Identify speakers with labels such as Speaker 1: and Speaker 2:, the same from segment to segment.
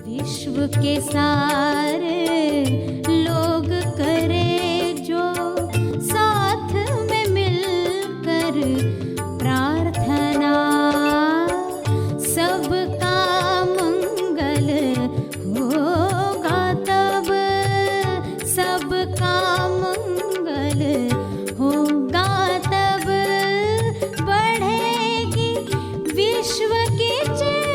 Speaker 1: विश्व के सारे लोग करे जो साथ में मिलकर प्रार्थना, सबका मंगल होगा तब, सबका मंगल होगा तब, बढ़ेगी विश्व की चेतना।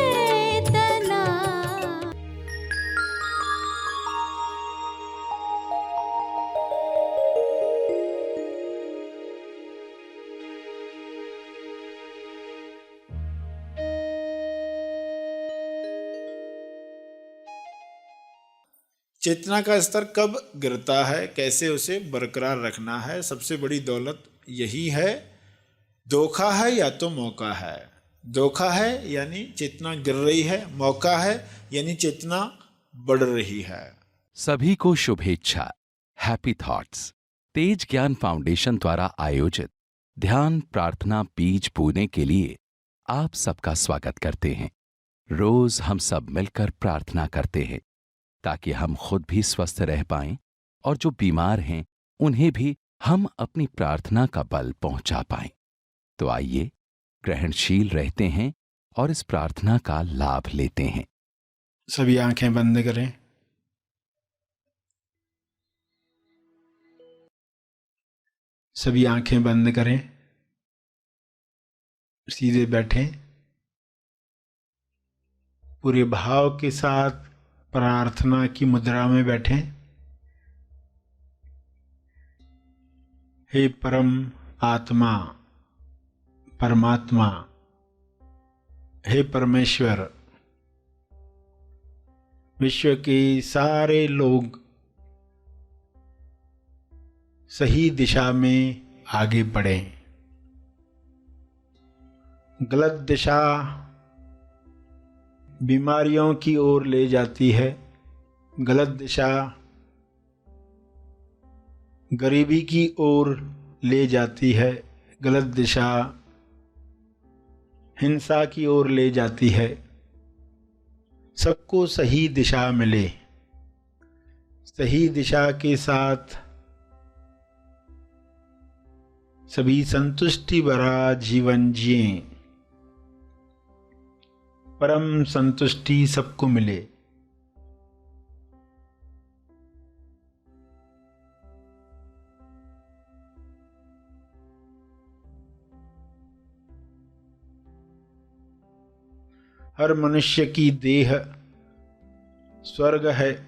Speaker 2: चेतना का स्तर कब गिरता है, कैसे उसे बरकरार रखना है, सबसे बड़ी दौलत यही है। धोखा है या तो मौका है। धोखा है यानी चेतना गिर रही है, मौका है यानी चेतना बढ़ रही है।
Speaker 3: सभी को शुभेच्छा। हैप्पी थॉट्स तेज ज्ञान फाउंडेशन द्वारा आयोजित ध्यान प्रार्थना बीज बोने के लिए आप सबका स्वागत करते हैं। रोज हम सब मिलकर प्रार्थना करते हैं ताकि हम खुद भी स्वस्थ रह पाएं और जो बीमार हैं उन्हें भी हम अपनी प्रार्थना का बल पहुंचा पाएं। तो आइए ग्रहणशील रहते हैं और इस प्रार्थना का लाभ लेते हैं।
Speaker 2: सभी आंखें बंद करें। सभी आंखें बंद करें। सीधे बैठें। पूरे भाव के साथ प्रार्थना की मुद्रा में बैठें। हे परम आत्मा, परमात्मा, हे परमेश्वर, विश्व के सारे लोग सही दिशा में आगे बढ़ें। गलत दिशा बीमारियों की ओर ले जाती है। गलत दिशा गरीबी की ओर ले जाती है। गलत दिशा हिंसा की ओर ले जाती है। सबको सही दिशा मिले। सही दिशा के साथ सभी संतुष्टि भरा जीवन जिएं। परम संतुष्टि सबको मिले। हर मनुष्य की देह स्वर्ग है।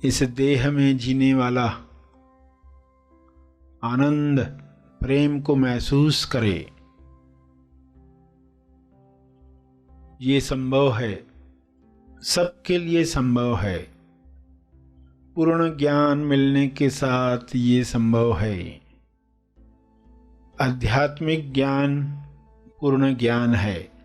Speaker 2: इस देह में जीने वाला आनंद प्रेम को महसूस करे। ये संभव है, सबके लिए संभव है। पूर्ण ज्ञान मिलने के साथ ये संभव है। आध्यात्मिक ज्ञान पूर्ण ज्ञान है।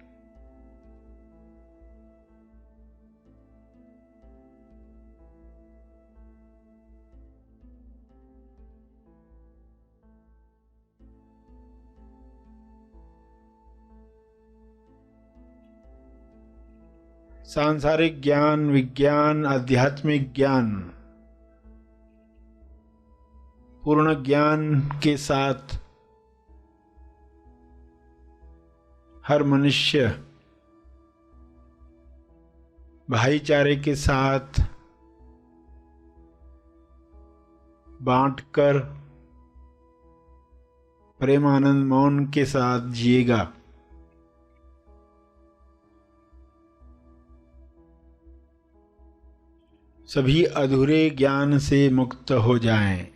Speaker 2: सांसारिक ज्ञान, विज्ञान, आध्यात्मिक ज्ञान पूर्ण ज्ञान के साथ हर मनुष्य भाईचारे के साथ बांटकर प्रेमानंद मौन के साथ जिएगा। सभी अधूरे ज्ञान से मुक्त हो जाएं।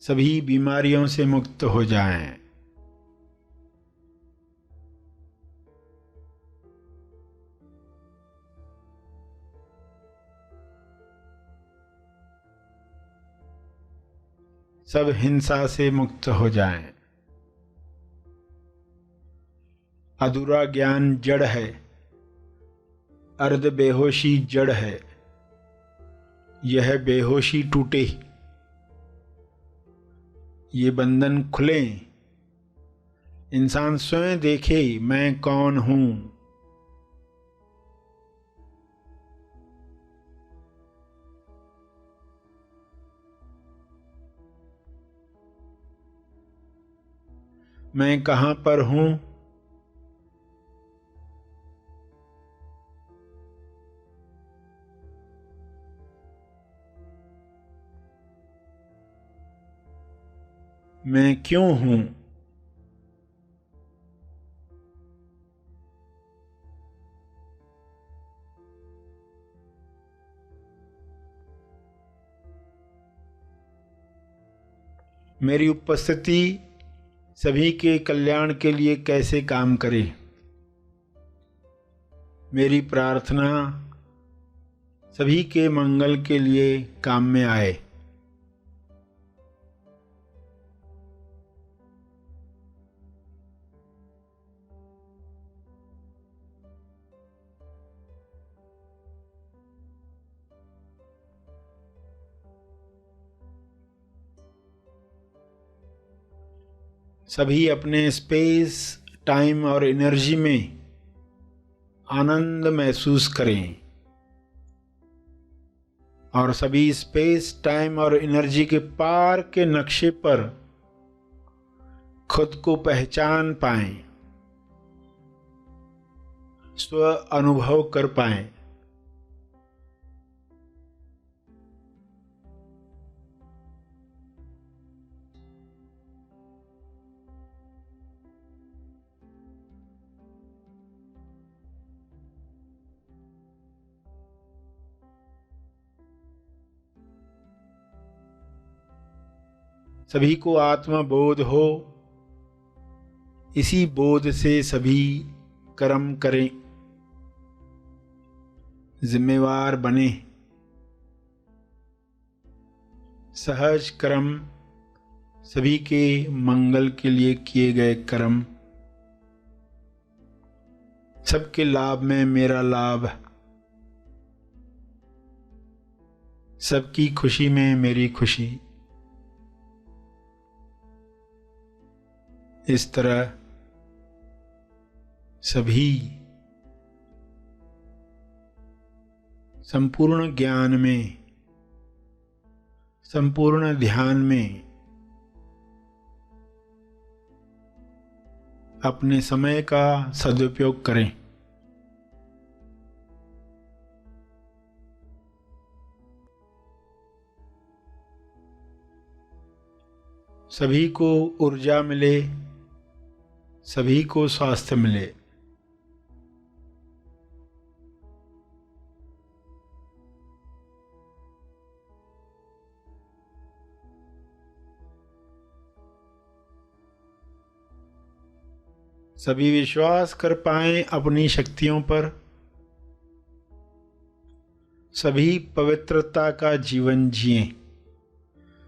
Speaker 2: सभी बीमारियों से मुक्त हो जाएं। सब हिंसा से मुक्त हो जाएं। अधूरा ज्ञान जड़ है। अर्ध बेहोशी जड़ है। यह बेहोशी टूटे, ये बंधन खुले, इंसान स्वयं देखे मैं कौन हूं। मैं कहां पर हूं, मैं क्यों हूं। मेरी उपस्थिति सभी के कल्याण के लिए कैसे काम करे। मेरी प्रार्थना सभी के मंगल के लिए काम में आए। सभी अपने स्पेस, टाइम और एनर्जी में आनंद महसूस करें और सभी स्पेस, टाइम और एनर्जी के पार के नक्शे पर खुद को पहचान पाएं, स्व अनुभव कर पाएं। सभी को आत्मबोध हो, इसी बोध से सभी कर्म करें, जिम्मेवार बने। सहज कर्म सभी के मंगल के लिए किए गए कर्म, सबके लाभ में मेरा लाभ, सबकी खुशी में मेरी खुशी। इस तरह सभी संपूर्ण ज्ञान में, संपूर्ण ध्यान में अपने समय का सदुपयोग करें। सभी को ऊर्जा मिले, सभी को स्वास्थ्य मिले। सभी विश्वास कर पाएं अपनी शक्तियों पर, सभी पवित्रता का जीवन जिएं।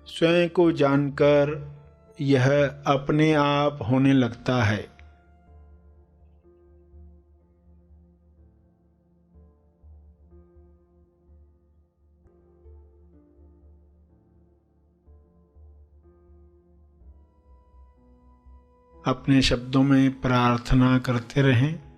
Speaker 2: स्वयं को जानकर यह अपने आप होने लगता है। अपने शब्दों में प्रार्थना करते रहें।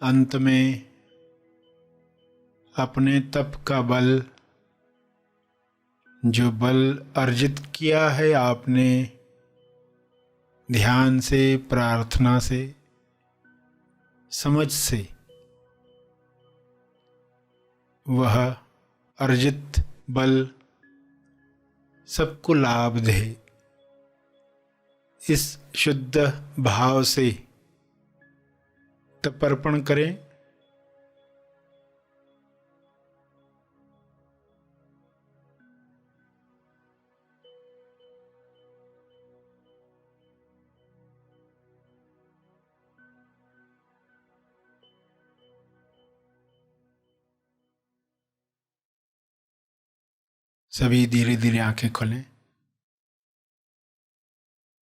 Speaker 2: अंत में अपने तप का बल, जो बल अर्जित किया है आपने ध्यान से, प्रार्थना से, समझ से, वह अर्जित बल सबको लाभ दे। इस शुद्ध भाव से तर्पण करें। सभी धीरे धीरे आंखें खोलें।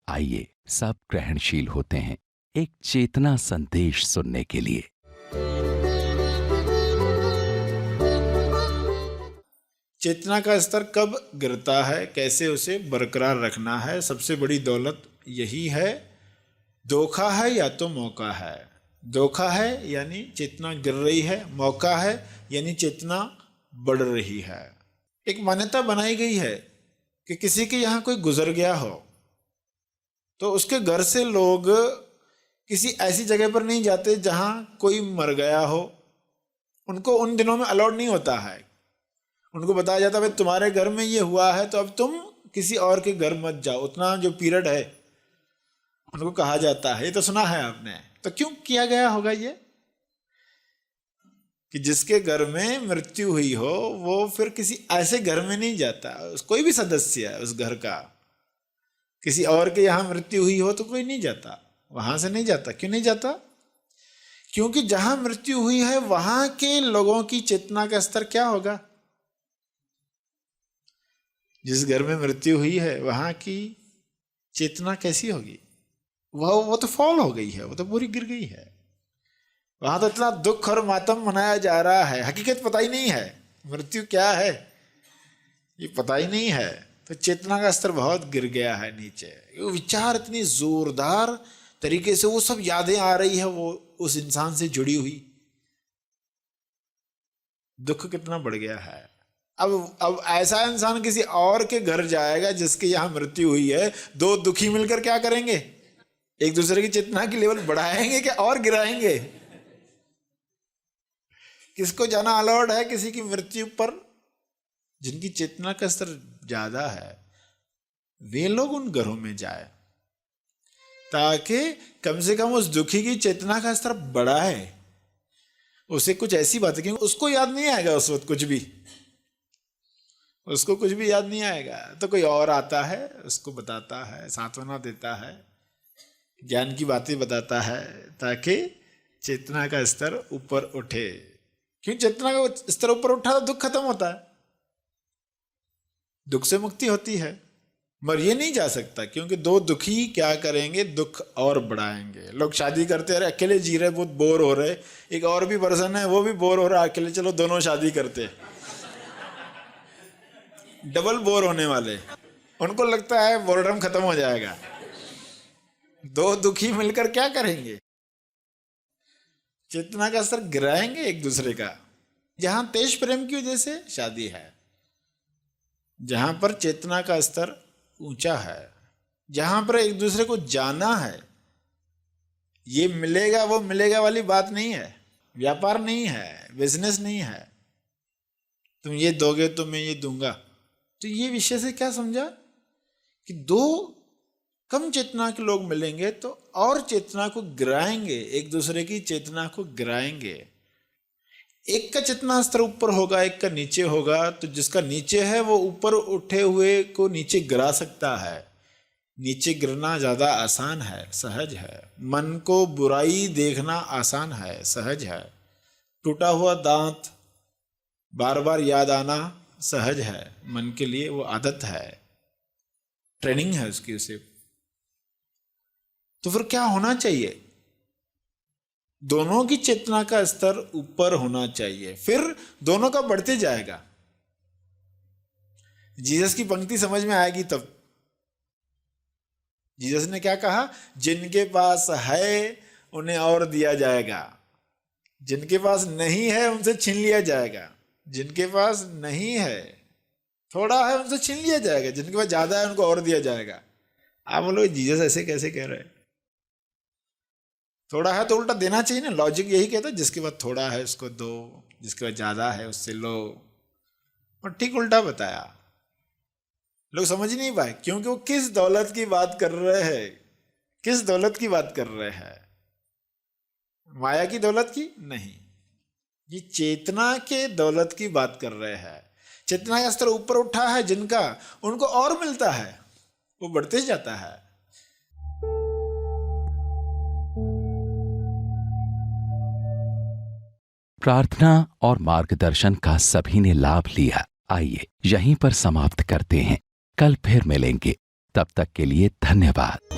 Speaker 3: आइए सब ग्रहणशील होते हैं एक चेतना संदेश सुनने के लिए।
Speaker 2: चेतना का स्तर कब गिरता है, कैसे उसे बरकरार रखना है, सबसे बड़ी दौलत यही है। धोखा है या तो मौका है। धोखा है यानी चेतना गिर रही है, मौका है यानी चेतना बढ़ रही है। एक मान्यता बनाई गई है कि किसी के यहाँ कोई गुजर गया हो तो उसके घर से लोग किसी ऐसी जगह पर नहीं जाते जहाँ कोई मर गया हो। उनको उन दिनों में अलाउड नहीं होता है। उनको बताया जाता है भाई तुम्हारे घर में ये हुआ है तो अब तुम किसी और के घर मत जाओ। उतना जो पीरियड है उनको कहा जाता है। ये तो सुना है आपने। तो क्यों किया गया होगा ये कि जिसके घर में मृत्यु हुई हो वो फिर किसी ऐसे घर में नहीं जाता। कोई भी सदस्य है उस घर का, किसी और के यहाँ मृत्यु हुई हो तो कोई नहीं जाता, वहां से नहीं जाता। क्यों नहीं जाता? क्योंकि जहां मृत्यु हुई है वहां के लोगों की चेतना का स्तर क्या होगा। जिस घर में मृत्यु हुई है वहां की चेतना कैसी होगी? वो तो फॉल हो गई है, वो तो पूरी गिर गई है। वहां तो इतना दुख और मातम मनाया जा रहा है, हकीकत पता ही नहीं है, मृत्यु क्या है ये पता ही नहीं है। तो चेतना का स्तर बहुत गिर गया है नीचे। वो विचार इतनी जोरदार तरीके से, वो सब यादें आ रही है वो उस इंसान से जुड़ी हुई। दुख कितना बढ़ गया है। अब ऐसा इंसान किसी और के घर जाएगा जिसके यहां मृत्यु हुई है, दो दुखी मिलकर क्या करेंगे? एक दूसरे की चेतना की लेवल बढ़ाएंगे क्या और गिराएंगे? किसको जाना अलाउड है किसी की मृत्यु पर? जिनकी चेतना का स्तर ज्यादा है वे लोग उन घरों में जाए ताकि कम से कम उस दुखी की चेतना का स्तर बढ़ाए, उसे कुछ ऐसी बातें, क्योंकि उसको याद नहीं आएगा उस वक्त कुछ भी, उसको कुछ भी याद नहीं आएगा। तो कोई और आता है उसको बताता है, सांत्वना देता है, ज्ञान की बातें बताता है ताकि चेतना का स्तर ऊपर उठे। क्यों चेतना का स्तर ऊपर उठा तो दुख खत्म होता है, दुख से मुक्ति होती है। मगर ये नहीं जा सकता क्योंकि दो दुखी क्या करेंगे? दुख और बढ़ाएंगे। लोग शादी करते रहे, अकेले जी रहे, बहुत बोर हो रहे, एक और भी पर्सन है वो भी बोर हो रहा है अकेले, चलो दोनों शादी करते, डबल बोर होने वाले। उनको लगता है बोरडम खत्म हो जाएगा। दो दुखी मिलकर क्या करेंगे? चेतना का स्तर गिराएंगे एक दूसरे का। जहां तेज प्रेम की वजह से शादी है, जहां पर चेतना का स्तर ऊंचा है, जहां पर एक दूसरे को जाना है, ये मिलेगा वो मिलेगा वाली बात नहीं है, व्यापार नहीं है, बिजनेस नहीं है, तुम ये दोगे तो मैं ये दूंगा। तो ये विषय से क्या समझा कि दो कम चेतना के लोग मिलेंगे तो और चेतना को गिराएंगे, एक दूसरे की चेतना को गिराएंगे। एक का चेतना स्तर ऊपर होगा, एक का नीचे होगा, तो जिसका नीचे है वो ऊपर उठे हुए को नीचे गिरा सकता है। नीचे गिरना ज्यादा आसान है, सहज है। मन को बुराई देखना आसान है, सहज है। टूटा हुआ दांत बार बार याद आना सहज है, मन के लिए वो आदत है, ट्रेनिंग है उसकी उसे। तो फिर क्या होना चाहिए? दोनों की चेतना का स्तर ऊपर होना चाहिए, फिर दोनों का बढ़ते जाएगा। जीसस की पंक्ति समझ में आएगी तब। जीसस ने क्या कहा? जिनके पास है उन्हें और दिया जाएगा, जिनके पास नहीं है उनसे छीन लिया जाएगा। जिनके पास नहीं है, थोड़ा है, उनसे छीन लिया जाएगा। जिनके पास ज्यादा है उनको और दिया जाएगा। आप बोलो जीसस ऐसे कैसे कह रहे हैं? थोड़ा है तो उल्टा देना चाहिए ना। लॉजिक यही कहता है जिसके पास थोड़ा है उसको दो, जिसके पास ज्यादा है उससे लो। और ठीक उल्टा बताया। लोग समझ नहीं पाए क्योंकि वो किस दौलत की बात कर रहे हैं? किस दौलत की बात कर रहे हैं? माया की दौलत की नहीं, ये चेतना के दौलत की बात कर रहे हैं। चेतना का स्तर ऊपर उठा है जिनका, उनको और मिलता है, वो बढ़ते जाता है।
Speaker 3: प्रार्थना और मार्गदर्शन का सभी ने लाभ लिया। आइए यहीं पर समाप्त करते हैं। कल फिर मिलेंगे, तब तक के लिए धन्यवाद।